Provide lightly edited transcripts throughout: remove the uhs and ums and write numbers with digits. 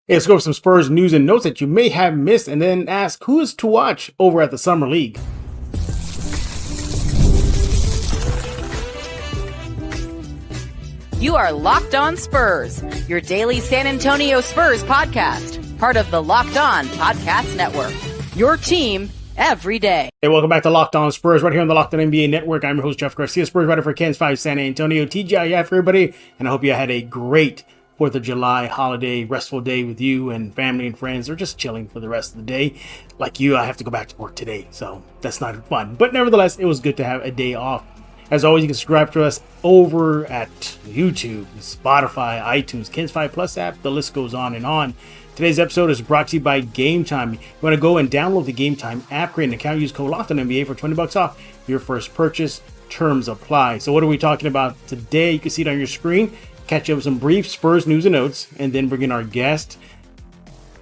Hey, let's go over some Spurs news and notes that you may have missed and then ask who is to watch over at the Summer League. You are Locked On Spurs, your daily San Antonio Spurs podcast, part of the Locked On Podcast Network, your team every day. Hey, welcome back to Locked On Spurs right here on the Locked On NBA Network. I'm your host, Jeff Garcia, Spurs writer for Ken's 5 San Antonio. TGIF for everybody, and I hope you had a great 4th of July holiday, restful day with you and family and friends, or just chilling for the rest of the day. Like you, I have to go back to work today, so that's not fun. But nevertheless, it was good to have a day off. As always, you can subscribe to us over at YouTube, Spotify, iTunes, Ken's 5 Plus app. The list goes on and on. Today's episode is brought to you by Game Time. You want to go and download the Game Time app, create an account, use code LOCKEDONNBA for $20 off your first purchase. Terms apply. So what are we talking about today? You can see it on your screen. Catch up with some brief Spurs news and notes, and then bring in our guest.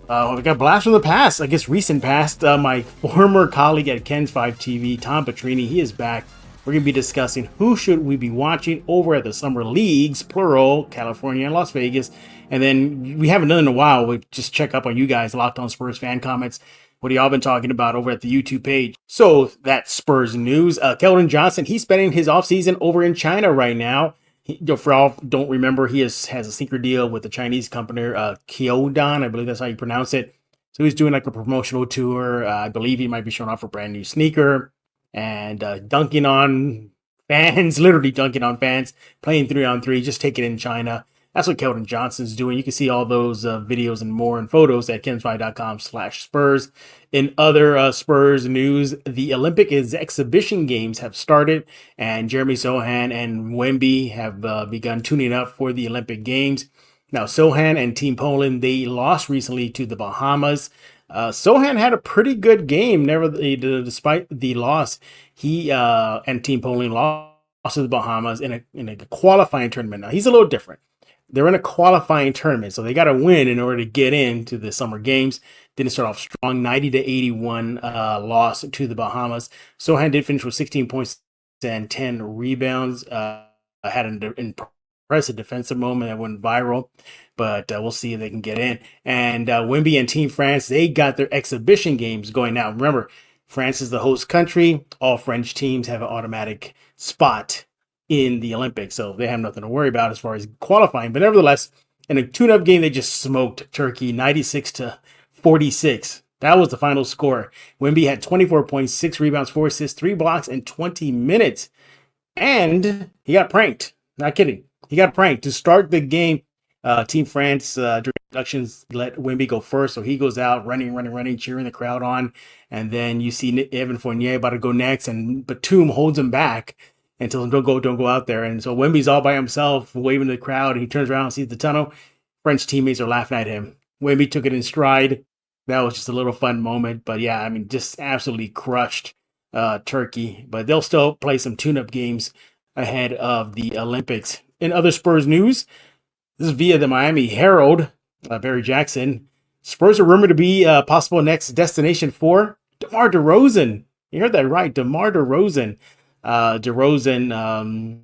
We got a blast from the past, I guess recent past. My former colleague at Ken's 5 TV, Tom Petrini, he is back. We're going to be discussing who should we be watching over at the Summer Leagues, plural, California and Las Vegas. And then we haven't done it in a while. We just check up on you guys, Locked On Spurs fan comments. What y'all been talking about over at the YouTube page. So that's Spurs news. Keldon Johnson, he's spending his offseason over in China right now. For all don't remember, he has a secret deal with the Chinese company, Kyodan, I believe that's how you pronounce it. So he's doing like a promotional tour. I believe he might be showing off a brand new sneaker and dunking on fans, literally dunking on fans, playing 3-on-3, just take it in China. That's what Keldon Johnson's doing. You can see all those videos and more and photos at kens5.com/Spurs. In other Spurs news, the Olympic exhibition games have started, and Jeremy Sohan and Wemby have begun tuning up for the Olympic Games. Now, Sohan and Team Poland, they lost recently to the Bahamas. Sohan had a pretty good game, despite the loss. He and Team Poland lost to the Bahamas in a qualifying tournament. Now, he's a little different. They're in a qualifying tournament, so they got to win in order to get into the Summer Games. Didn't start off strong, 90-81 loss to the Bahamas. Sohan did finish with 16 points and 10 rebounds. Had an impressive defensive moment that went viral, but we'll see if they can get in. And Wemby and Team France, they got their exhibition games going now. Remember, France is the host country. All French teams have an automatic spot in the Olympics, so they have nothing to worry about as far as qualifying. But nevertheless, in a tune-up game, they just smoked Turkey 96-46. That was the final score. Wemby had 24 points, 6 rebounds, 4 assists, 3 blocks in 20 minutes. And he got pranked. Not kidding. He got pranked. To start the game, Team France, during introductions, let Wemby go first. So he goes out running, cheering the crowd on. And then you see Evan Fournier about to go next, and Batum holds him back and tells him, don't go out there. And so Wemby's all by himself, waving to the crowd, and he turns around and sees the tunnel. French teammates are laughing at him. Wemby took it in stride. That was just a little fun moment. But yeah, I mean, just absolutely crushed Turkey. But they'll still play some tune-up games ahead of the Olympics. In other Spurs news, this is via the Miami Herald, Barry Jackson. Spurs are rumored to be a possible next destination for DeMar DeRozan. You heard that right, DeMar DeRozan. DeRozan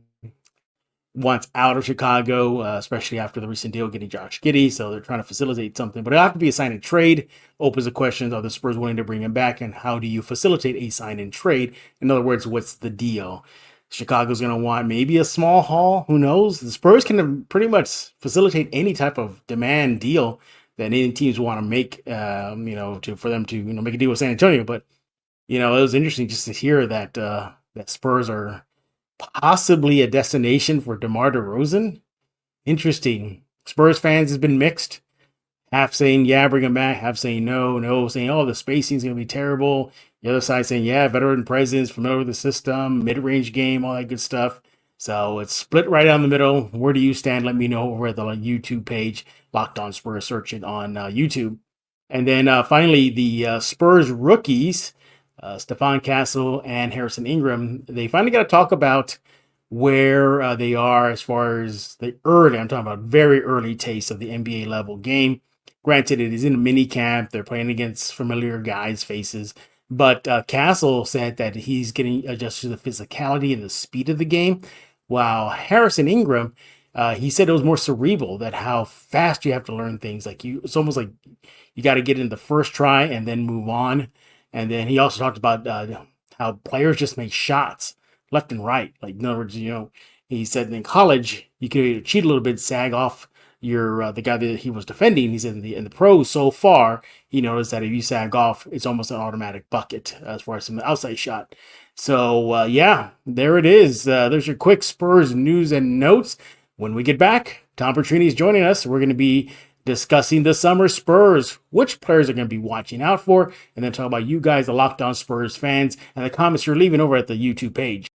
wants out of Chicago, especially after the recent deal getting Josh Giddey. So they're trying to facilitate something, but it'll have to be a sign and trade. Opens the question: are the Spurs willing to bring him back, and how do you facilitate a sign and trade? In other words, what's the deal? Chicago's going to want maybe a small haul. Who knows? The Spurs can pretty much facilitate any type of demand deal that any teams want to make, for them to make a deal with San Antonio. But it was interesting just to hear that. That Spurs are possibly a destination for DeMar DeRozan. Interesting. Spurs fans has been mixed. Half saying, yeah, bring him back. Half saying, no. Saying, oh, the spacing's going to be terrible. The other side saying, yeah, veteran presence, familiar with the system, mid-range game, all that good stuff. So it's split right down the middle. Where do you stand? Let me know over at the YouTube page, Locked On Spurs. Search it on YouTube. And then finally, the Spurs rookies, Stephon Castle and Harrison Ingram, they finally got to talk about where they are as far as I'm talking about very early taste of the NBA level game. Granted, it is in a mini camp. They're playing against familiar guys' faces. But Castle said that he's getting adjusted to the physicality and the speed of the game, while Harrison Ingram He said it was more cerebral, that how fast you have to learn things. Like it's almost like you got to get in the first try and then move on. And then he also talked about how players just make shots left and right. Like in other words, he said in college you could either cheat a little bit, sag off your the guy that he was defending. He said in the pros so far, he noticed that if you sag off, it's almost an automatic bucket as far as some outside shot. So yeah, there it is. There's your quick Spurs news and notes. When we get back, Tom Petrini is joining us. We're going to be discussing the summer Spurs, which players are going to be watching out for, and then talk about you guys, the Locked On Spurs fans, and the comments you're leaving over at the YouTube page.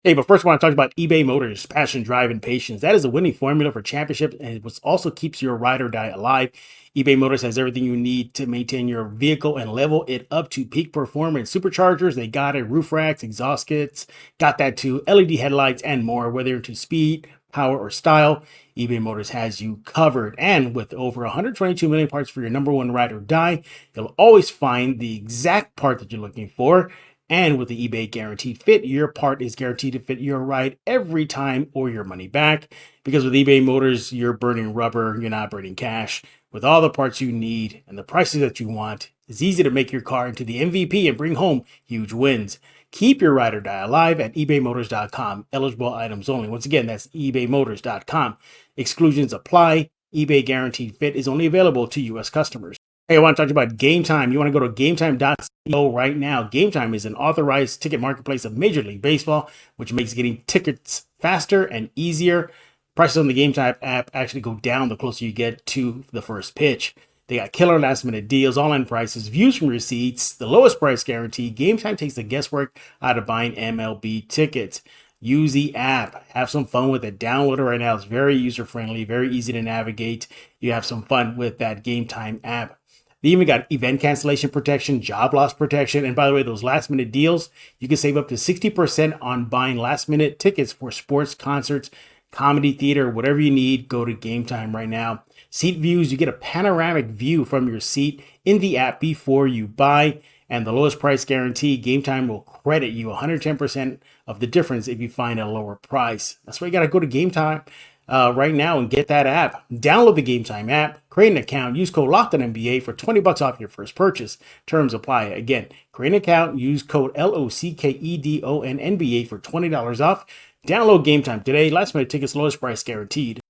Hey, but first I want to talk about eBay Motors, passion, drive, and patience. That is a winning formula for championships, and it also keeps your ride or die alive. eBay Motors has everything you need to maintain your vehicle and level it up to peak performance. Superchargers, they got it. Roof racks, exhaust kits, got that too. LED headlights and more. Whether you're into speed, power, or style, eBay Motors has you covered. And with over 122 million parts for your number one ride or die, you'll always find the exact part that you're looking for. And with the eBay Guaranteed Fit, your part is guaranteed to fit your ride every time or your money back. Because with eBay Motors, you're burning rubber, you're not burning cash. With all the parts you need and the prices that you want, it's easy to make your car into the MVP and bring home huge wins. Keep your ride or die alive at ebaymotors.com. Eligible items only. Once again, that's ebaymotors.com. Exclusions apply. eBay Guaranteed Fit is only available to U.S. customers. Hey, I want to talk about Game Time. You want to go to gametime.co right now. Game Time is an authorized ticket marketplace of Major League Baseball, which makes getting tickets faster and easier. Prices on the Game Time app actually go down the closer you get to the first pitch. They got killer last minute deals, online prices, views from receipts, the lowest price guarantee. Game Time takes the guesswork out of buying MLB tickets. Use the app. Have some fun with it. Download it right now. It's very user friendly, very easy to navigate. You have some fun with that Game Time app. They even got event cancellation protection, job loss protection. And by the way, those last minute deals, you can save up to 60% on buying last minute tickets for sports, concerts, comedy, theater, whatever you need. Go to Game Time right now. Seat views, you get a panoramic view from your seat in the app before you buy. And the lowest price guarantee, Game Time will credit you 110% of the difference if you find a lower price. That's why you got to go to Game Time right now and get that app. Download the Game Time app, create an account, use code LOCKEDONNBA for $20 off your first purchase. Terms apply. Again, create an account, use code LOCKEDONNBA for $20 off. Download Game Time today. Last minute tickets, lowest price guaranteed.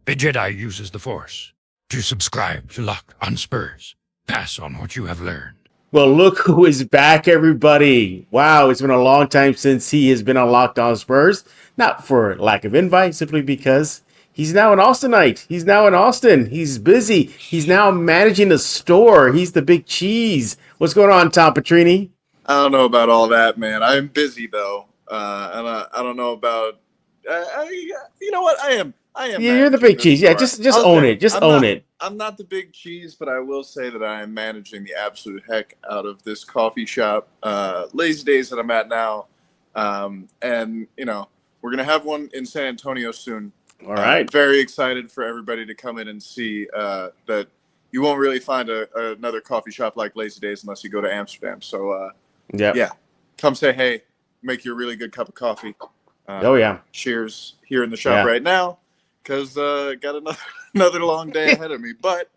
The Jedi uses the Force. To subscribe to Locked On Spurs, pass on what you have learned. Well, look who is back, everybody. Wow, it's been a long time since he has been on Locked On Spurs. Not for lack of invite, simply because he's now an Austinite. He's now in Austin. He's busy. He's now managing a store. He's the big cheese. What's going on, Tom Petrini? I don't know about all that, man. I'm busy, though. And I don't know about... you know what? I am. Yeah, you're the big cheese. Yeah, just own it. Just own it. I'm not the big cheese, but I will say that I am managing the absolute heck out of this coffee shop, Lazy Days that I'm at now. And, we're going to have one in San Antonio soon. All right. Very excited for everybody to come in and see that you won't really find another coffee shop like Lazy Days unless you go to Amsterdam. So, yeah, come say hey, make you a really good cup of coffee. Cheers here in the shop right now. Because got another long day ahead of me. But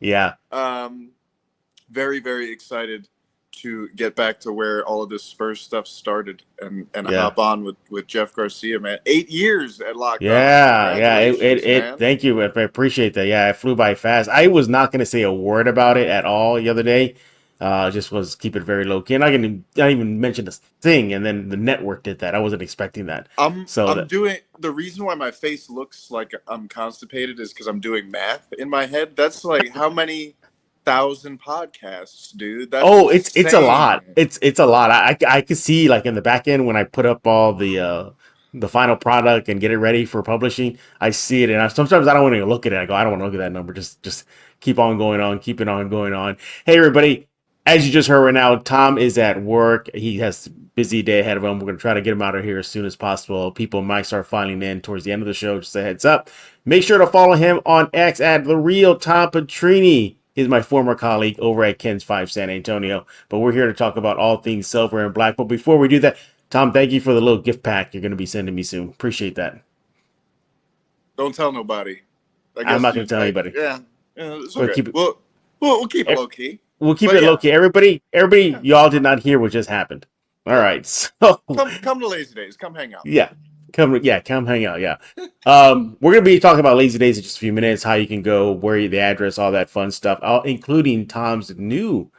very, very excited to get back to where all of this Spurs stuff started and hop on with Jeff Garcia, man. 8 years at Locked On. Thank you. I appreciate that. Yeah, it flew by fast. I was not going to say a word about it at all the other day. Just was keep it very low key. And I didn't even mention this thing, and then the network did that. I wasn't expecting that. The reason why my face looks like I'm constipated is because I'm doing math in my head. That's like how many thousand podcasts, dude. That's it's a lot. It's a lot. I could see like in the back end when I put up all the final product and get it ready for publishing. I see it, and sometimes I don't want to look at it. I go, I don't want to look at that number. Just keep on going on, keep it on going on. Hey, everybody. As you just heard right now, Tom is at work. He has a busy day ahead of him. We're going to try to get him out of here as soon as possible. People might start filing in towards the end of the show. Just a heads up. Make sure to follow him on X at The Real Tom Petrini. He's my former colleague over at Ken's 5 San Antonio. But we're here to talk about all things silver and black. But before we do that, Tom, thank you for the little gift pack you're going to be sending me soon. Appreciate that. Don't tell nobody. I'm not going to tell anybody. Yeah, it's okay. We'll keep it low key. We'll keep it low key. Everybody, y'all did not hear what just happened. All right, so come to Lazy Days. Come hang out. Yeah, come hang out. Yeah, we're gonna be talking about Lazy Days in just a few minutes. How you can go, the address, all that fun stuff, including Tom's new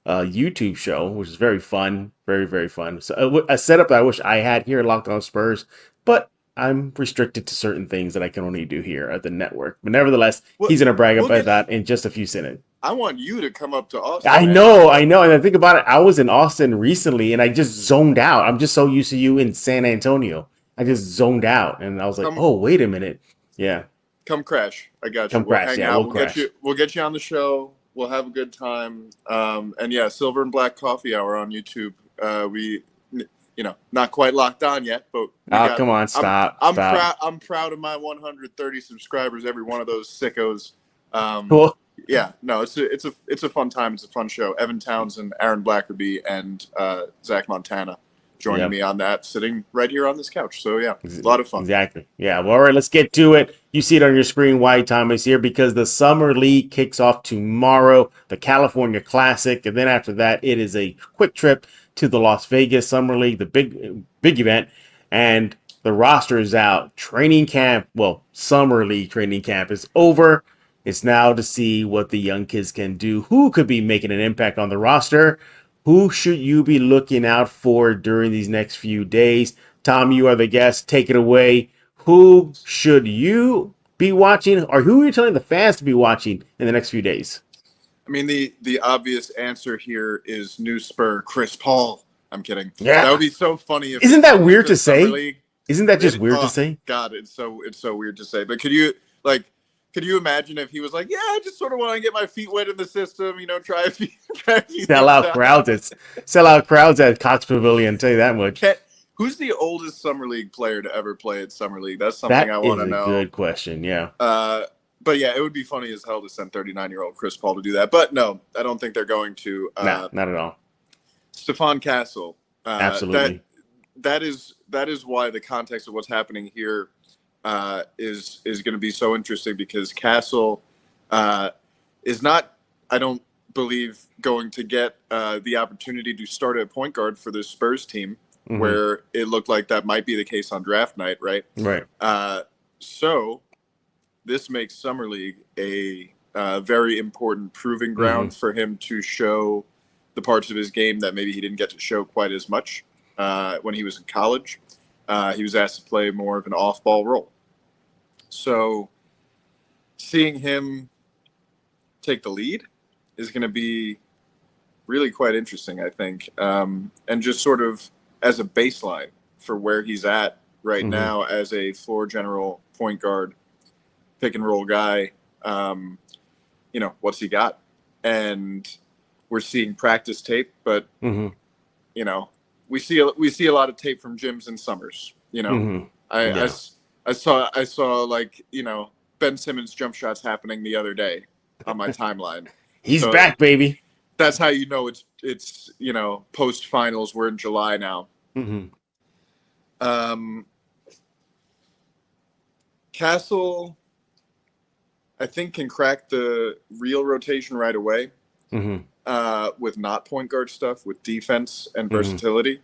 YouTube show, which is very fun, very very fun. So a setup that I wish I had here at Locked On Spurs, but I'm restricted to certain things that I can only do here at the network. But nevertheless, he's gonna brag about that in just a few seconds. I want you to come up to Austin. I know. And I think about it. I was in Austin recently, and I just zoned out. I'm just so used to you in San Antonio. I just zoned out, and I was like, "Oh, wait a minute." Yeah. Come crash. I got you. Come crash. Hang Yeah, out. we'll crash. We'll get you on the show. We'll have a good time. And yeah, Silver and Black Coffee Hour on YouTube. We, not quite locked on yet, but come on, stop. I'm proud of my 130 subscribers. Every one of those sickos. Cool. Yeah, no, it's a fun time. It's a fun show. Evan Townsend, Aaron Blackerby, and Zach Montana joining me on that, sitting right here on this couch. So yeah, a lot of fun. Exactly. Yeah. Well, all right, let's get to it. You see it on your screen why Tom is here, because the Summer League kicks off tomorrow, the California Classic, and then after that, it is a quick trip to the Las Vegas Summer League, the big event, and the roster is out. Training camp, Summer League training camp is over. It's now to see what the young kids can do. Who could be making an impact on the roster? Who should you be looking out for during these next few days? Tom, you are the guest. Take it away. Who should you be watching, or who are you telling the fans to be watching in the next few days? I mean, the obvious answer here is new Spur, Chris Paul. I'm kidding. Yeah. That would be so funny. Isn't that weird to say? Isn't that just weird to say? God, it's so weird to say. But could you imagine if he was like, yeah, I just sort of want to get my feet wet in the system, try a few sell out crowds at Cox Pavilion, tell you that much. Who's the oldest Summer League player to ever play at Summer League? That's something I want to know. Good question, yeah. But yeah, it would be funny as hell to send 39-year-old Chris Paul to do that. But no, I don't think they're going to. Not at all. Stephon Castle. Absolutely. That is why the context of what's happening here is going to be so interesting, because Castle is not, I don't believe, going to get the opportunity to start at point guard for the Spurs team, where it looked like that might be the case on draft night, right? Right. So this makes Summer League a very important proving ground for him to show the parts of his game that maybe he didn't get to show quite as much when he was in college. He was asked to play more of an off-ball role. So seeing him take the lead is going to be really quite interesting, I think. And just sort of as a baseline for where he's at right now as a floor general, point guard, pick and roll guy, what's he got? And we're seeing practice tape, but, we see a lot of tape from gyms and summers. I saw like, Ben Simmons jump shots happening the other day on my timeline. He's back, baby. That's how you know it's post finals. We're in July now. Castle, I think, can crack the real rotation right away. With not point guard stuff, with defense and versatility.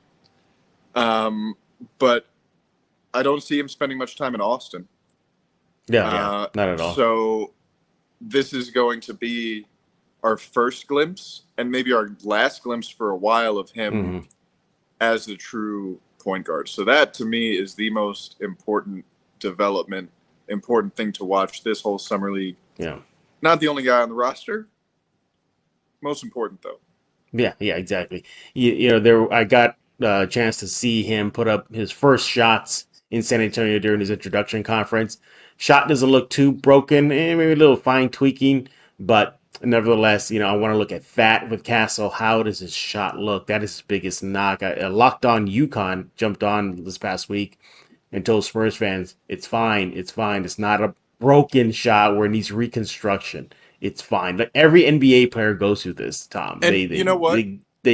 But I don't see him spending much time in Austin. Yeah, not at all. So this is going to be our first glimpse, and maybe our last glimpse for a while, of him as the true point guard. So that, to me, is the most important development, important thing to watch this whole Summer League. Yeah. Not the only guy on the roster. Most important, though. Yeah, exactly. I got a chance to see him put up his first shots in San Antonio during his introduction conference. Shot doesn't look too broken, maybe a little fine tweaking, but nevertheless, I want to look at that with Castle. How does his shot look? That is his biggest knock. Locked On UConn jumped on this past week and told Spurs fans, it's fine. It's not a broken shot where it needs reconstruction. It's fine. Like every NBA player goes through this, Tom. And you know what?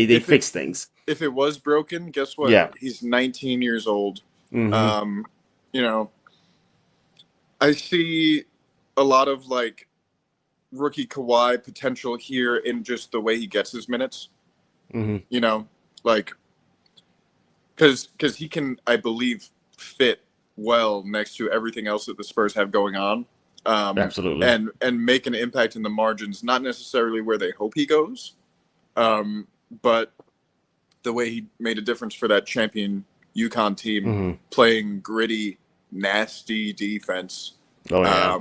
they fix things. If it was broken, guess what? Yeah. He's 19 years old. You know, I see a lot of like rookie Kawhi potential here in just the way he gets his minutes. You know, like because he can, I believe, fit well next to everything else that the Spurs have going on. Absolutely. And make an impact in the margins, not necessarily where they hope he goes, but the way he made a difference for that champion UConn team, playing gritty, nasty defense. Oh, yeah.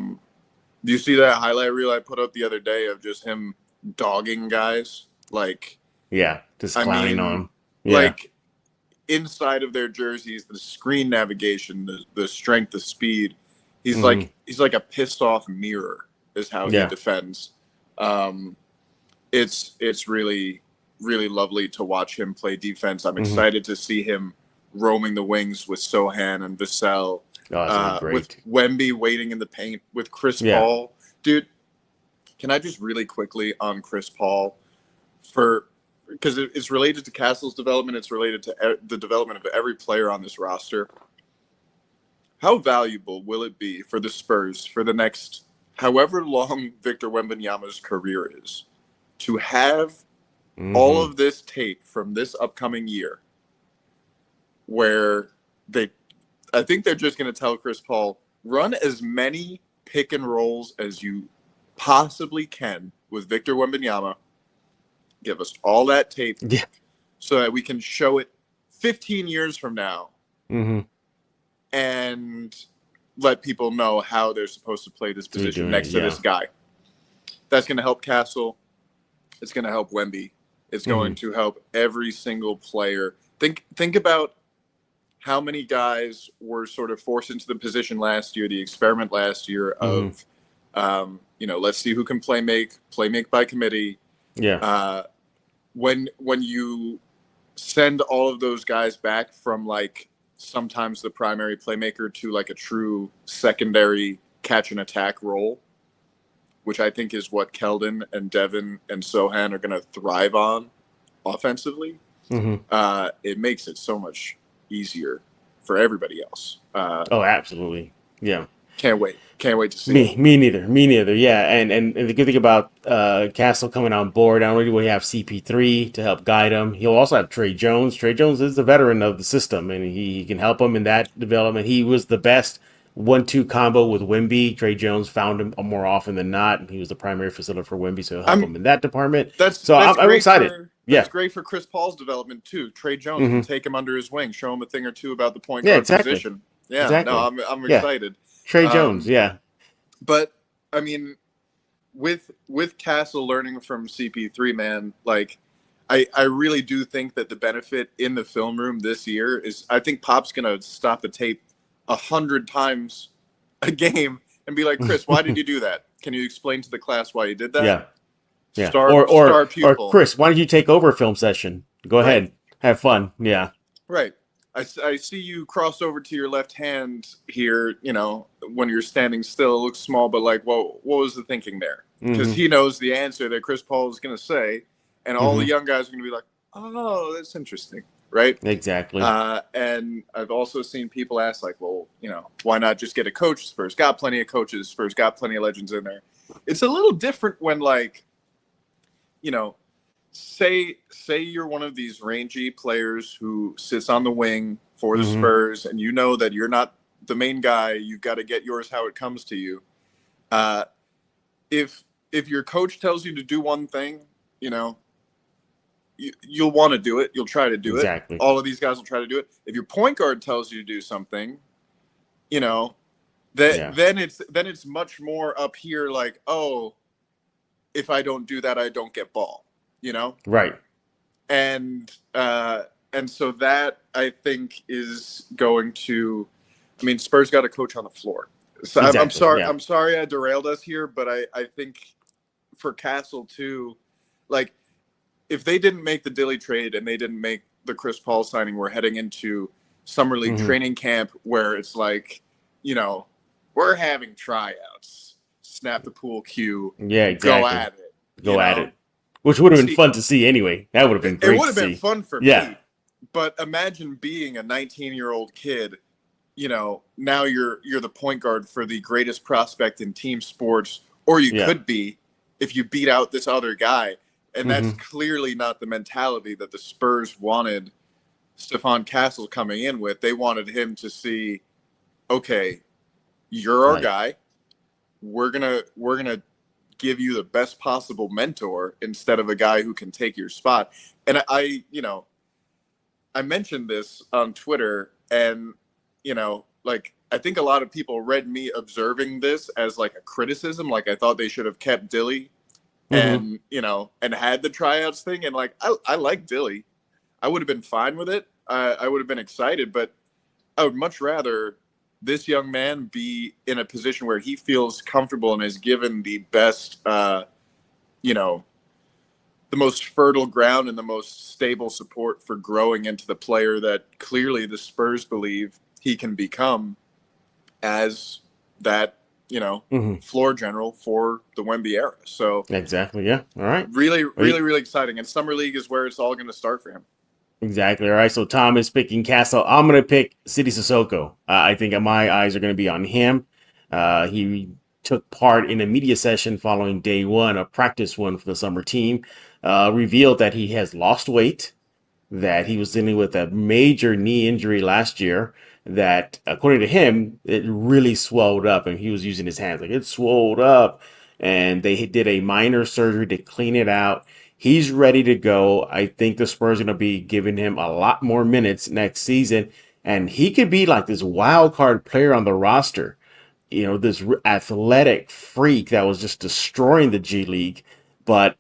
Do you see that highlight reel I put up the other day of just him dogging guys? Like, yeah, just clowning on them. Yeah. Like, inside of their jerseys, the screen navigation, the strength, the speed. He's like a pissed off mirror is how he defends. It's really, really lovely to watch him play defense. I'm excited to see him roaming the wings with Sohan and Vassell. With Wemby waiting in the paint, with Chris Paul. Dude, can I just really quickly on Chris Paul, because it's related to Castle's development, it's related to the development of every player on this roster. How valuable will it be for the Spurs for the next however long Victor Wembanyama's career is to have all of this tape from this upcoming year where I think they're just going to tell Chris Paul, run as many pick and rolls as you possibly can with Victor Wembanyama. Give us all that tape so that we can show it 15 years from now and let people know how they're supposed to play this position next to this guy. That's going to help Castle. It's going to help Wemby. It's going to help every single player. Think about how many guys were sort of forced into the position last year, the experiment last year of, let's see who can play make by committee. Yeah. When you send all of those guys back from like sometimes the primary playmaker to like a true secondary catch and attack role, which I think is what Keldon and Devin and Sohan are going to thrive on offensively, it makes it so much easier for everybody else. Absolutely. Yeah. Can't wait to see. Me neither. Yeah. And the good thing about Castle coming on board, not only will he have CP3 to help guide him, he'll also have Trey Jones. Trey Jones is the veteran of the system, and he can help him in that development. He was the best 1-2 combo with Wemby. Trey Jones found him more often than not. He was the primary facilitator for Wemby, so he'll help him in that department. I'm excited. That's great for Chris Paul's development too. Trey Jones can take him under his wing, show him a thing or two about the point guard position. Yeah, exactly. No, I'm excited. Trey Jones, But I mean, with Castle learning from CP3, man, like I really do think that the benefit in the film room this year is I think Pop's gonna stop the tape 100 times a game and be like, Chris, why did you do that? Can you explain to the class why you did that? Yeah. Star pupil. Or Chris, why don't you take over a film session? Go ahead, have fun. Yeah. Right. I see you cross over to your left hand here, when you're standing still. It looks small, but like, what was the thinking there? Because he knows the answer that Chris Paul is going to say, and all the young guys are going to be like, oh, that's interesting, right? Exactly. And I've also seen people ask, like, well, why not just get a coach? Spurs got plenty of coaches. Spurs got plenty of legends in there. It's a little different when, like, say you're one of these rangy players who sits on the wing for the Spurs, and you know that you're not the main guy. You've got to get yours how it comes to you. If your coach tells you to do one thing, you'll want to do it. You'll try to do it. All of these guys will try to do it. If your point guard tells you to do something, then it's much more up here. Like, oh, if I don't do that, I don't get ball. Right. And so that I think is going to, Spurs got a coach on the floor. So I'm sorry I derailed us here, but I think for Castle too, like if they didn't make the Dilly trade and they didn't make the Chris Paul signing, we're heading into Summer League training camp where it's like, we're having tryouts, snap the pool cue, go at it. Go at it. which would have been fun to see anyway. That would have been great. It would have been fun for me. But imagine being a 19-year-old kid. Now you're the point guard for the greatest prospect in team sports, or you could be if you beat out this other guy. And that's clearly not the mentality that the Spurs wanted Stephon Castle coming in with. They wanted him to see, okay, you're our guy. We're gonna give you the best possible mentor instead of a guy who can take your spot. And I mentioned this on Twitter, and I think a lot of people read me observing this as like a criticism. Like I thought they should have kept Dilly and had the tryouts thing. And like, I like Dilly. I would have been fine with it. I would have been excited, but I would much rather this young man be in a position where he feels comfortable and is given the best, the most fertile ground and the most stable support for growing into the player that clearly the Spurs believe he can become as that, floor general for the Wemby era. So exactly. Yeah. All right. Really, really, really exciting. And Summer League is where it's all going to start for him. Exactly. All right. So Tom is picking Castle. I'm going to pick Sidy Cissoko. I think my eyes are going to be on him. He took part in a media session following day one, a practice one for the summer team, revealed that he has lost weight, that he was dealing with a major knee injury last year, that according to him, it really swelled up, and he was using his hands like it swelled up, and they did a minor surgery to clean it out. He's ready to go. I think the Spurs are going to be giving him a lot more minutes next season, and he could be like this wild card player on the roster. This athletic freak that was just destroying the G League, but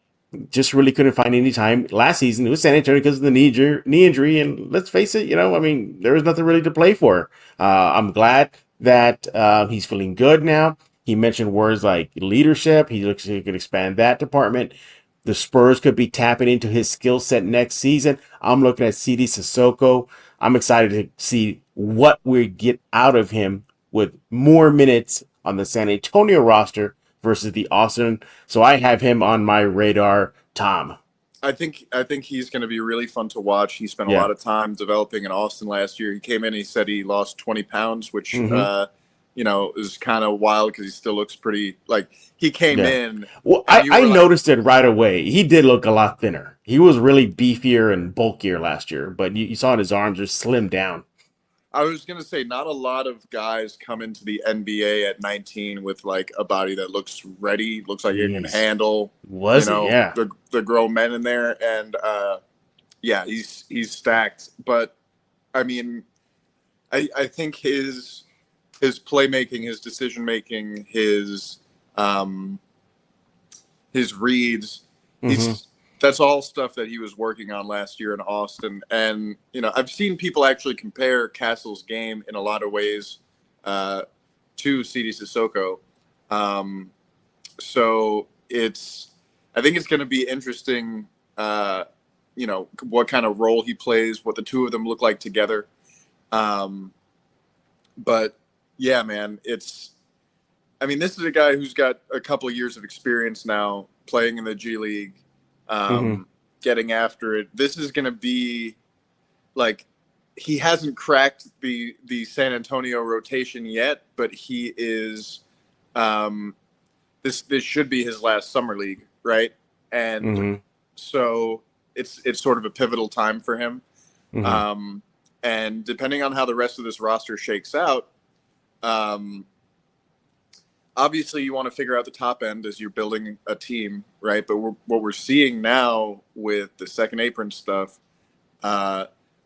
just really couldn't find any time last season. It was San Antonio because of the knee injury, and let's face it, there was nothing really to play for. I'm glad that he's feeling good now. He mentioned words like leadership. He looks like he could expand that department. The Spurs could be tapping into his skill set next season. I'm looking at Sidy Cissoko. I'm excited to see what we get out of him with more minutes on the San Antonio roster versus the Austin. So I have him on my radar, Tom. I think he's going to be really fun to watch. He spent a lot of time developing in Austin last year. He came in, he said he lost 20 pounds, which, is kind of wild because he still looks pretty, like, he came in. Well, I noticed it right away. He did look a lot thinner. He was really beefier and bulkier last year, but you saw his arms are slimmed down. I was going to say, not a lot of guys come into the NBA at 19 with like a body that looks ready, looks like it can handle the grown men in there. And he's stacked. But I mean, I think his playmaking, his decision making, his reads, that's all stuff that he was working on last year in Austin. And, I've seen people actually compare Castle's game in a lot of ways to Sidy Cissoko. So I think it's going to be interesting, what kind of role he plays, what the two of them look like together. But yeah, man, this is a guy who's got a couple of years of experience now playing in the G League. Getting after it. This is going to be like, he hasn't cracked the San Antonio rotation yet, but he is, this should be his last summer league. Right. And so it's sort of a pivotal time for him. And depending on how the rest of this roster shakes out, obviously, you want to figure out the top end as you're building a team, right? But what we're seeing now with the second apron stuff,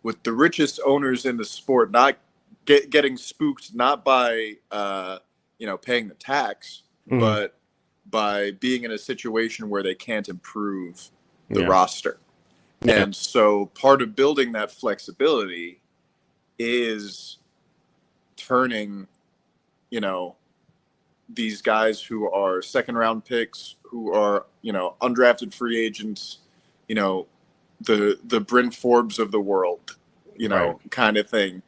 with the richest owners in the sport not getting spooked, not by paying the tax, but by being in a situation where they can't improve the roster. Yeah. And so part of building that flexibility is turning, these guys who are second round picks, who are, undrafted free agents, the Bryn Forbes of the world, kind of thing,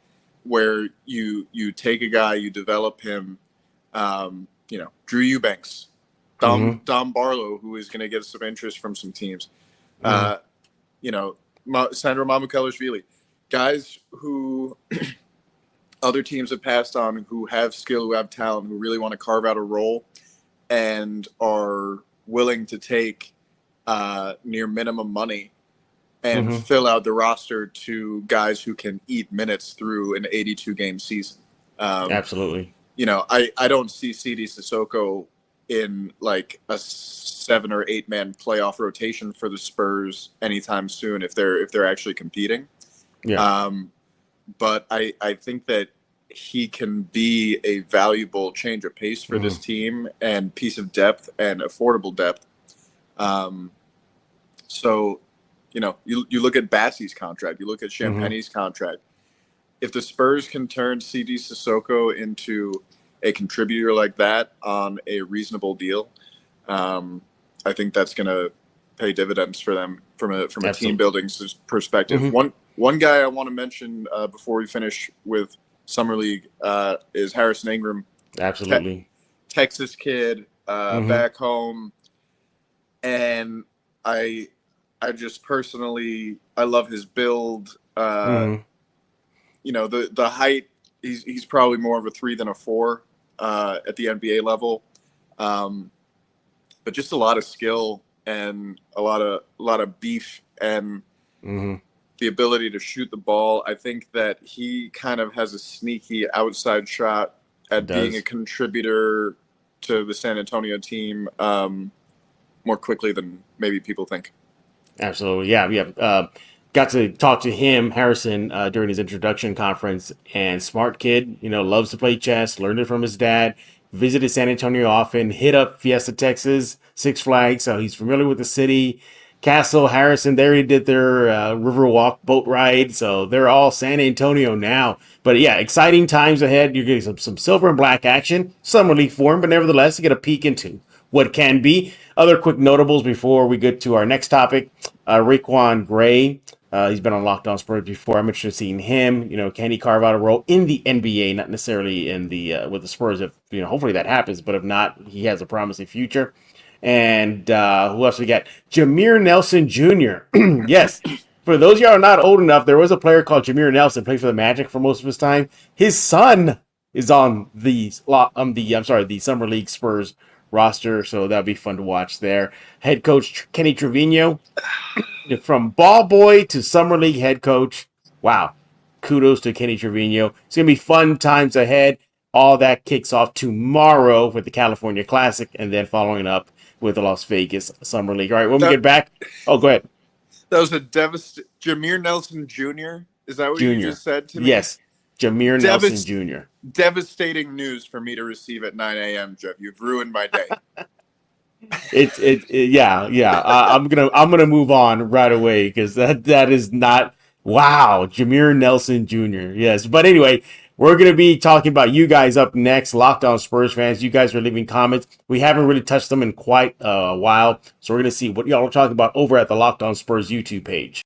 where you take a guy, you develop him, Drew Eubanks, Dom Barlow, who is going to get some interest from some teams. You know, Sandra Mamukelashvili, guys who other teams have passed on, who have skill, who have talent, who really want to carve out a role and are willing to take near minimum money and fill out the roster to guys who can eat minutes through an 82-game season. Absolutely. You know, I don't see CD Sissoko in like a 7 or 8 man playoff rotation for the Spurs anytime soon if they're actually competing. Yeah. But I think that he can be a valuable change of pace for this team and piece of depth and affordable depth. So, you know, you look at Bassey's contract, you look at Champagne's contract. If the Spurs can turn CD Sissoko into a contributor like that on a reasonable deal, I think that's going to pay dividends for them from a team building perspective. One guy I want to mention before we finish with Summer League is Harrison Ingram. Absolutely. Texas kid, back home. And I just personally, I love his build. You know, the height, he's probably more of a 3 than a 4 at the NBA level. But just a lot of skill and a lot of beef and the ability to shoot the ball. I think that he kind of has a sneaky outside shot at being a contributor to the San Antonio team more quickly than maybe people think. Absolutely. Yeah. Got to talk to him, Harrison, during his introduction conference, and smart kid, you know, loves to play chess, learned it from his dad, visited San Antonio often, hit up Fiesta, Texas, Six Flags. So he's familiar with the city. Castle, Harrison, there he did their Riverwalk boat ride. So they're all San Antonio now. But yeah, exciting times ahead. You're getting some silver and black action, Summer League form, but nevertheless, you get a peek into what can be. Other quick notables before we get to our next topic. Raekwon Gray. He's been on Locked On Spurs before. I'm interested in seeing him. You know, can he carve out a role in the NBA, not necessarily in the with the Spurs? If you know, hopefully that happens. But if not, he has a promising future. And who else we got? Jameer Nelson Jr. Yes, for those of y'all who are not old enough, there was a player called Jameer Nelson, played for the Magic for most of his time. His son is on the Summer League Spurs roster, so that'll be fun to watch there. Head coach Kenny Trevino, from ball boy to Summer League head coach. Wow. Kudos to Kenny Trevino. It's going to be fun times ahead. All that kicks off tomorrow with the California Classic and then following up with the Las Vegas Summer League. All right, when we get back. Oh, go ahead. That was a Jameer Nelson Jr. Is that what you just said to me? Yes. Jameer Nelson Jr. Devastating news for me to receive at 9 a.m., Jeff. You've ruined my day. I'm gonna move on right away because that is not wow. Jameer Nelson Jr. Yes, but anyway, we're gonna be talking about you guys up next. Locked On Spurs fans, you guys are leaving comments. We haven't really touched them in quite a while, so we're gonna see what y'all are talking about over at the Locked On Spurs YouTube page.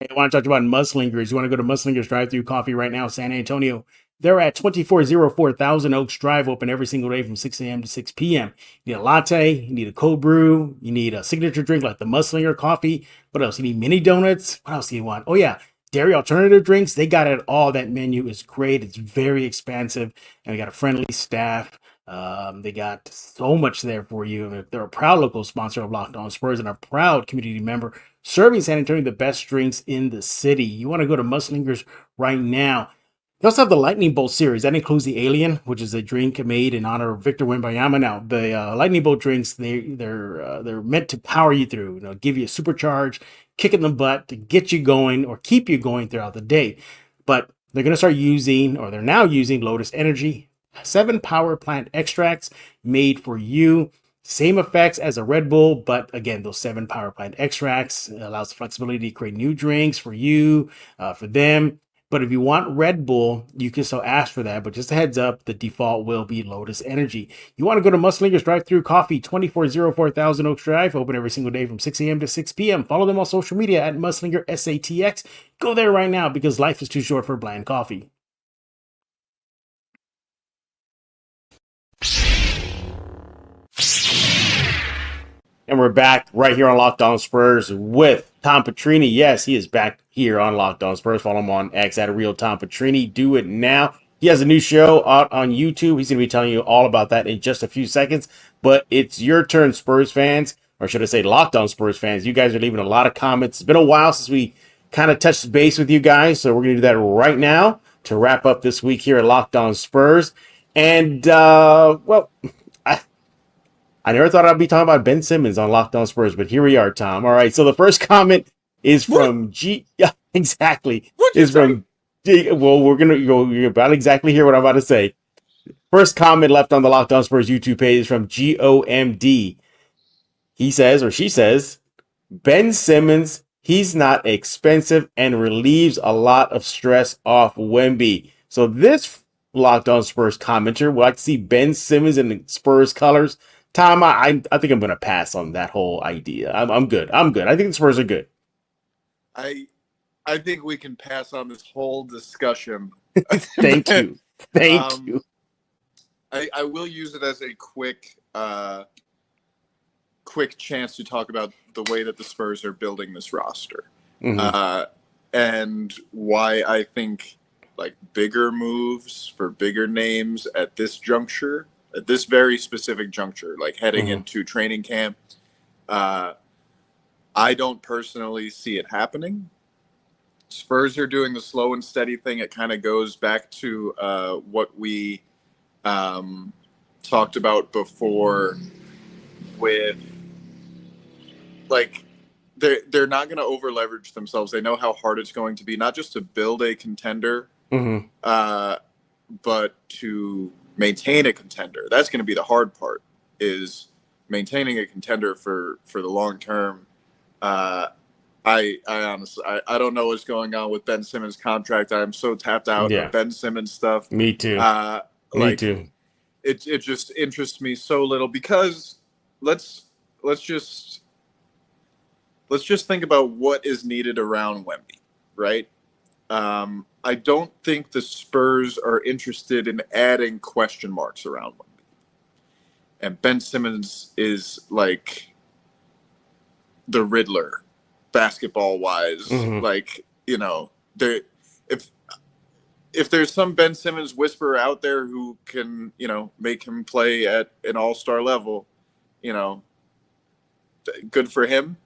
I want to talk about Mudslingers. You want to go to Mudslingers Drive-Thru Coffee right now, San Antonio. They're at 2404 Thousand Oaks Drive, open every single day from 6 a.m. to 6 p.m. You need a latte, you need a cold brew, you need a signature drink like the Mudslinger coffee. What else? You need mini donuts. What else do you want? Oh, yeah, dairy alternative drinks. They got it all. That menu is great. It's very expansive, and they got a friendly staff. They got so much there for you. They're a proud local sponsor of Locked On Spurs and a proud community member serving San Antonio the best drinks in the city. You want to go to Mudslingers right now. They also have the Lightning Bolt series. That includes the Alien, which is a drink made in honor of Victor Wembanyama. Now, the Lightning Bolt drinks, they're meant to power you through, you know, give you a supercharge, kick in the butt to get you going or keep you going throughout the day. But they're going to start using, or they're now using, Lotus Energy, 7 power plant extracts made for you. Same effects as a Red Bull, but again, those 7 power plant extracts allows flexibility to create new drinks for you, for them. But if you want Red Bull, you can still ask for that. But just a heads up, the default will be Lotus Energy. You want to go to Mudslingers Drive-Thru Coffee, 2404 Thousand Oaks Drive, open every single day from 6 a.m. to 6 p.m. Follow them on social media at Mudslinger SATX. Go there right now because life is too short for bland coffee. And we're back right here on Locked On Spurs with Tom Petrini. Yes, he is back here on Locked On Spurs. Follow him on X at Real Tom Petrini. Do it now. He has a new show out on YouTube. He's going to be telling you all about that in just a few seconds. But it's your turn, Spurs fans, or should I say Locked On Spurs fans. You guys are leaving a lot of comments. It's been a while since we kind of touched base with you guys, so we're going to do that right now to wrap up this week here at Locked On Spurs. And, I never thought I'd be talking about Ben Simmons on Locked On Spurs, but here we are, Tom. All right, so the first comment is from Yeah, exactly. Is from G. Well, we're gonna go. You're about exactly hear what I'm about to say. First comment left on the Locked On Spurs YouTube page is from GOMD. He says, or she says, Ben Simmons, he's not expensive and relieves a lot of stress off Wemby. So this Locked On Spurs commenter would like to see Ben Simmons in the Spurs colors. Tom, I think I'm going to pass on that whole idea. I'm good. I think the Spurs are good. I think we can pass on this whole discussion. Thank you. Thank you. I will use it as a quick chance to talk about the way that the Spurs are building this roster. Mm-hmm. And why I think like bigger moves for bigger names at this juncture, at this very specific juncture, like heading into training camp, I don't personally see it happening. Spurs are doing the slow and steady thing. It kind of goes back to what we talked about before with, like, they're not going to over leverage themselves. They know how hard it's going to be, not just to build a contender, but to maintain a contender. That's going to be the hard part, is maintaining a contender for the long term. I honestly, I don't know what's going on with Ben Simmons' contract. I am so tapped out of Ben Simmons stuff. Me too. Me too. It just interests me so little, because let's just think about what is needed around Wemby, right? I don't think the Spurs are interested in adding question marks around Wemby. And Ben Simmons is like the Riddler, basketball-wise. Like, you know, if there's some Ben Simmons whisperer out there who can, you know, make him play at an all-star level, you know, good for him.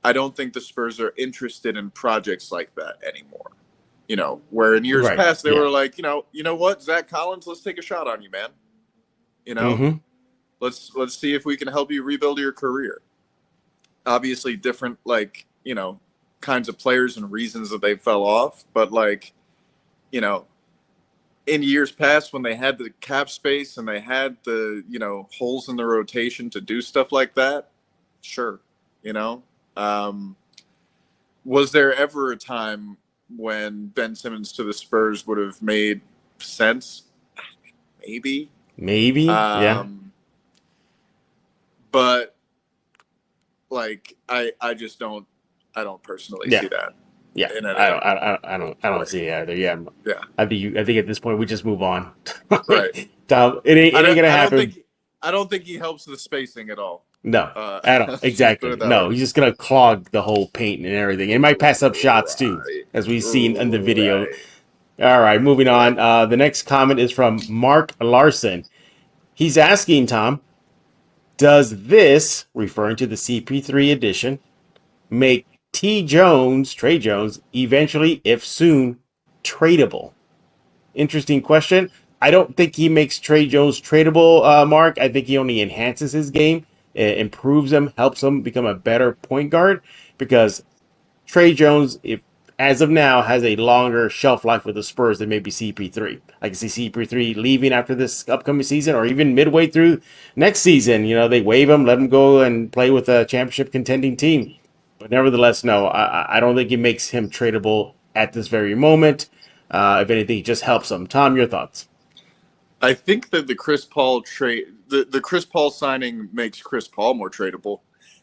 I don't think the Spurs are interested in projects like that anymore. You know, where in years past they were like, you know what, Zach Collins, let's take a shot on you, man. You know, let's see if we can help you rebuild your career. Obviously, different, like, you know, kinds of players and reasons that they fell off, but, like, you know, in years past when they had the cap space and they had the, you know, holes in the rotation to do stuff like that, sure, you know. Was there ever a time when Ben Simmons to the Spurs would have made sense? Maybe. Yeah. But, like, I don't personally see that. Yeah, I don't see it either. Yeah. I think at this point we just move on. Right. Tom, it ain't gonna happen. I don't think he helps the spacing at all. No, at all. Exactly. No, he's just gonna clog the whole paint and everything. He might pass up shots too, as we've seen in the video. All right, moving on. The next comment is from Mark Larson. He's asking, Tom, does this, referring to the CP3 edition, make Trey Jones, eventually, if soon, tradable? Interesting question. I don't think he makes Trey Jones tradable, Mark. I think he only enhances his game, improves him, helps him become a better point guard, because Trey Jones, if as of now, has a longer shelf life with the Spurs than maybe CP3. I can see CP3 leaving after this upcoming season, or even midway through next season. You know, they waive him, let him go and play with a championship contending team. But nevertheless, no, I don't think it makes him tradable at this very moment. If anything, it just helps him. Tom, your thoughts? I think that the Chris Paul trade, the Chris Paul signing makes Chris Paul more tradable.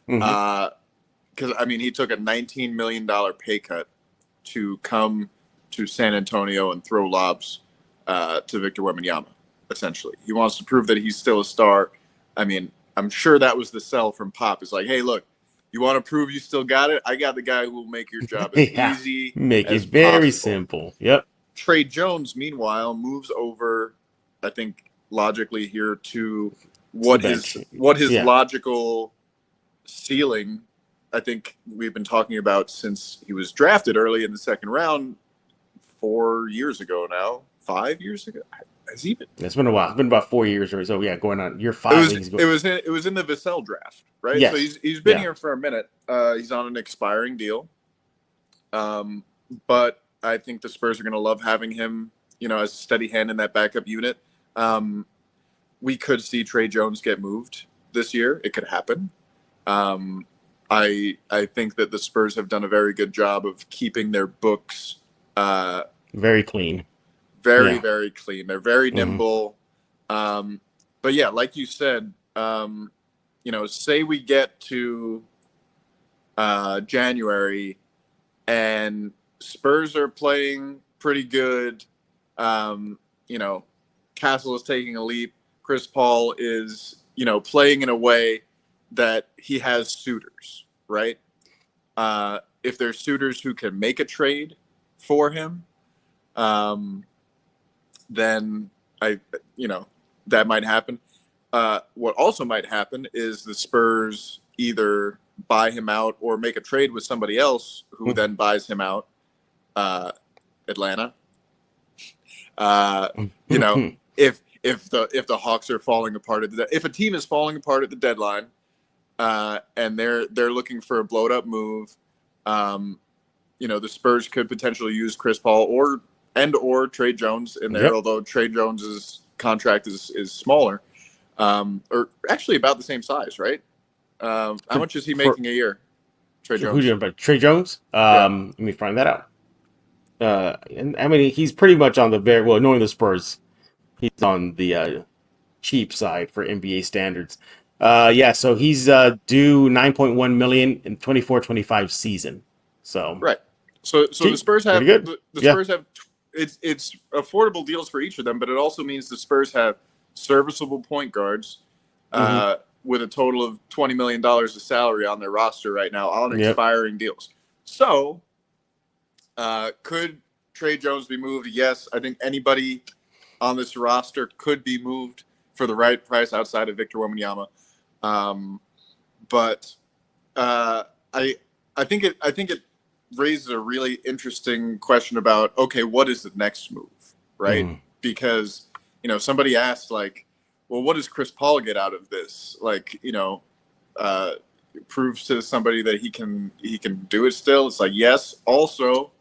Because, I mean, he took a $19 million pay cut to come to San Antonio and throw lobs to Victor Wembanyama, essentially. He wants to prove that he's still a star. I mean, I'm sure that was the sell from Pop. It's like, hey, look, you want to prove you still got it? I got the guy who will make your job as easy make as it very possible. simple. Yep. Trey Jones, meanwhile, moves over, I think, logically here to what his logical ceiling. I think we've been talking about since he was drafted early in the second round 4 years ago now. 5 years ago? Has he been? It's been a while. It's been about 4 years or so. Yeah, going on year 5. It was in the Vassell draft, right? Yes. So he's been here for a minute. He's on an expiring deal. But I think the Spurs are going to love having him, as a steady hand in that backup unit. We could see Trey Jones get moved this year. It could happen. I think that the Spurs have done a very good job of keeping their books very clean. Very clean. They're very nimble. But yeah, like you said, say we get to January and Spurs are playing pretty good. Castle is taking a leap. Chris Paul is, playing in a way that he has suitors, right? If there's suitors who can make a trade for him, then that might happen. What also might happen is the Spurs either buy him out or make a trade with somebody else who then buys him out. Atlanta. If the Hawks are falling apart if a team is falling apart at the deadline, and they're looking for a blowed up move, the Spurs could potentially use Chris Paul or Trey Jones in there, although Trey Jones's contract is smaller, or actually about the same size, right? How much is he making a year? Trey Jones. Who's about Trey Jones? Let me find that out. And I mean, he's pretty much on the knowing the Spurs, he's on the cheap side for NBA standards. So he's due $9.1 million in 24-25 season. So right. So the Spurs have the Spurs have it's affordable deals for each of them, but it also means the Spurs have serviceable point guards with a total of $20 million of salary on their roster right now on expiring deals. So could Trey Jones be moved? Yes, I think anybody on this roster could be moved for the right price outside of Victor Wembanyama. But I think it raises a really interesting question about, okay, what is the next move, right? Because, somebody asked, like, well, what does Chris Paul get out of this? Like, proves to somebody that he can do it still. It's like, yes. Also,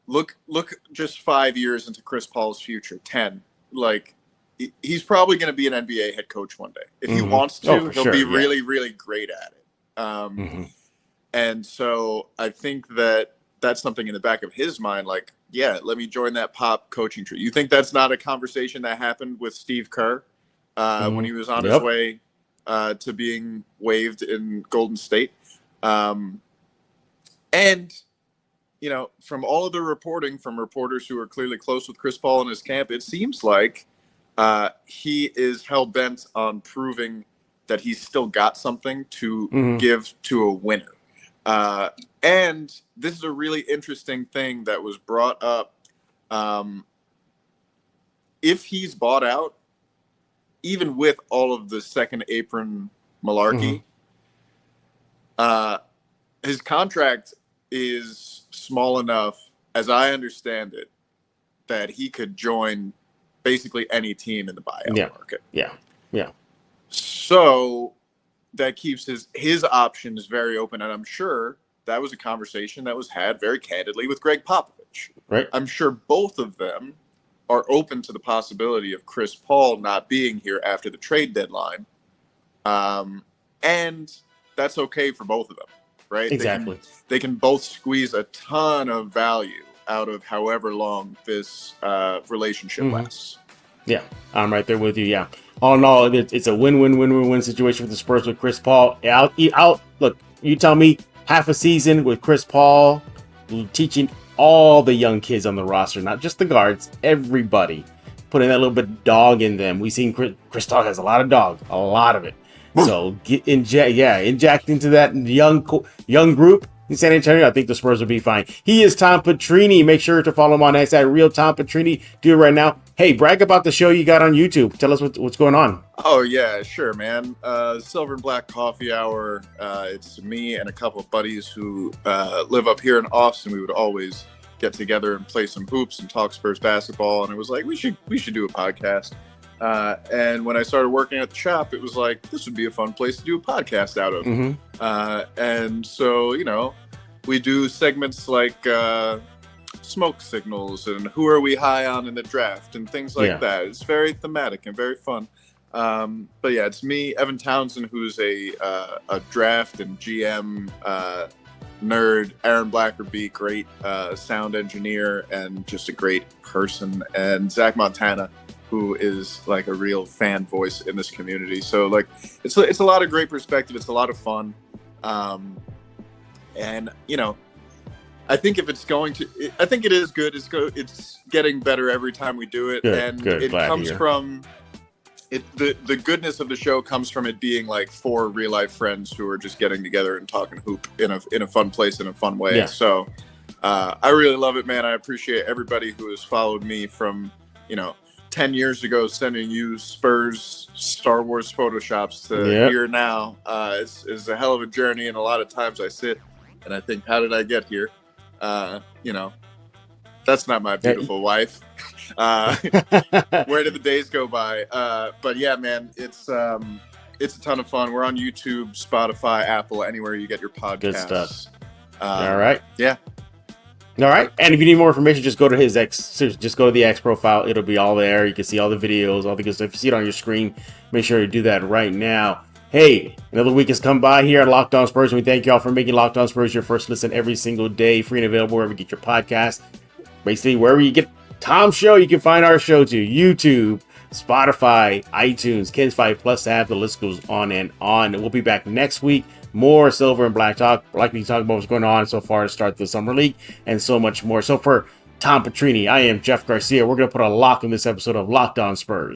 look just 5 years into Chris Paul's future, 10. Like, he's probably going to be an NBA head coach one day. If he wants to, he'll be really, really great at it. And so I think that that's something in the back of his mind, like, yeah, let me join that Pop coaching tree. You think that's not a conversation that happened with Steve Kerr when he was on his way to being waived in Golden State? And, from all of the reporting from reporters who are clearly close with Chris Paul in his camp, it seems like he is hell-bent on proving that he's still got something to give to a winner. And this is a really interesting thing that was brought up. If he's bought out, even with all of the second apron malarkey, his contract is small enough, as I understand it, that he could join basically any team in the buyout market. Yeah. So that keeps his options very open, and I'm sure that was a conversation that was had very candidly with Greg Popovich. Right. I'm sure both of them are open to the possibility of Chris Paul not being here after the trade deadline, and that's okay for both of them, right? Exactly. They can both squeeze a ton of value out of however long this relationship lasts. Yeah, I'm right there with you. Yeah. All in all, it's a win-win-win-win-win situation for the Spurs with Chris Paul. Look, you tell me half a season with Chris Paul teaching all the young kids on the roster, not just the guards, everybody, putting that little bit of dog in them. We've seen Chris Dog has a lot of dog, a lot of it. So inject into that young group in San Antonio. I think the Spurs will be fine. He is Tom Petrini. Make sure to follow him on X at Real Tom Petrini. Do it right now. Hey, brag about the show you got on YouTube. Tell us what's going on. Oh yeah, sure, man. Silver and Black Coffee Hour. It's me and a couple of buddies who live up here in Austin. We would always get together and play some hoops and talk Spurs basketball. And it was like we should do a podcast. And when I started working at the shop, it was like, this would be a fun place to do a podcast out of. Mm-hmm. And so, we do segments like smoke signals and who are we high on in the draft and things like that. It's very thematic and very fun. But yeah, it's me, Evan Townsend, who's a draft and GM nerd, Aaron Blackerby, great sound engineer and just a great person, and Zach Montana, who is like a real fan voice in this community. So like, it's a lot of great perspective. It's a lot of fun. And I think if it's going to, I think it is good. It's getting better every time we do it. It comes from the goodness of the show comes from it being like 4 real life friends who are just getting together and talking hoop in a fun place, in a fun way. Yeah. So I really love it, man. I appreciate everybody who has followed me from, 10 years ago, sending you Spurs Star Wars Photoshops to here now. It's a hell of a journey, and a lot of times I sit and I think, how did I get here? That's not my beautiful wife. Where did the days go by? But yeah, man, it's a ton of fun. We're on YouTube, Spotify, Apple, anywhere you get your podcasts. Good stuff. All right. Yeah. All right. And if you need more information, just go to his X. Just go to the X profile. It'll be all there. You can see all the videos, all the good stuff. If you see it on your screen, make sure you do that right now. Hey, another week has come by here at Locked On Spurs, and we thank you all for making Locked On Spurs your first listen every single day, free and available wherever you get your podcast. Basically, wherever you get Tom's show, you can find our show too. YouTube, Spotify, iTunes, Ken's 5 Plus app. The list goes on and on. And we'll be back next week. More Silver and Black talk. Like we talk about what's going on so far to start the Summer League and so much more. So for Tom Petrini, I am Jeff Garcia. We're going to put a lock on this episode of Locked On Spurs.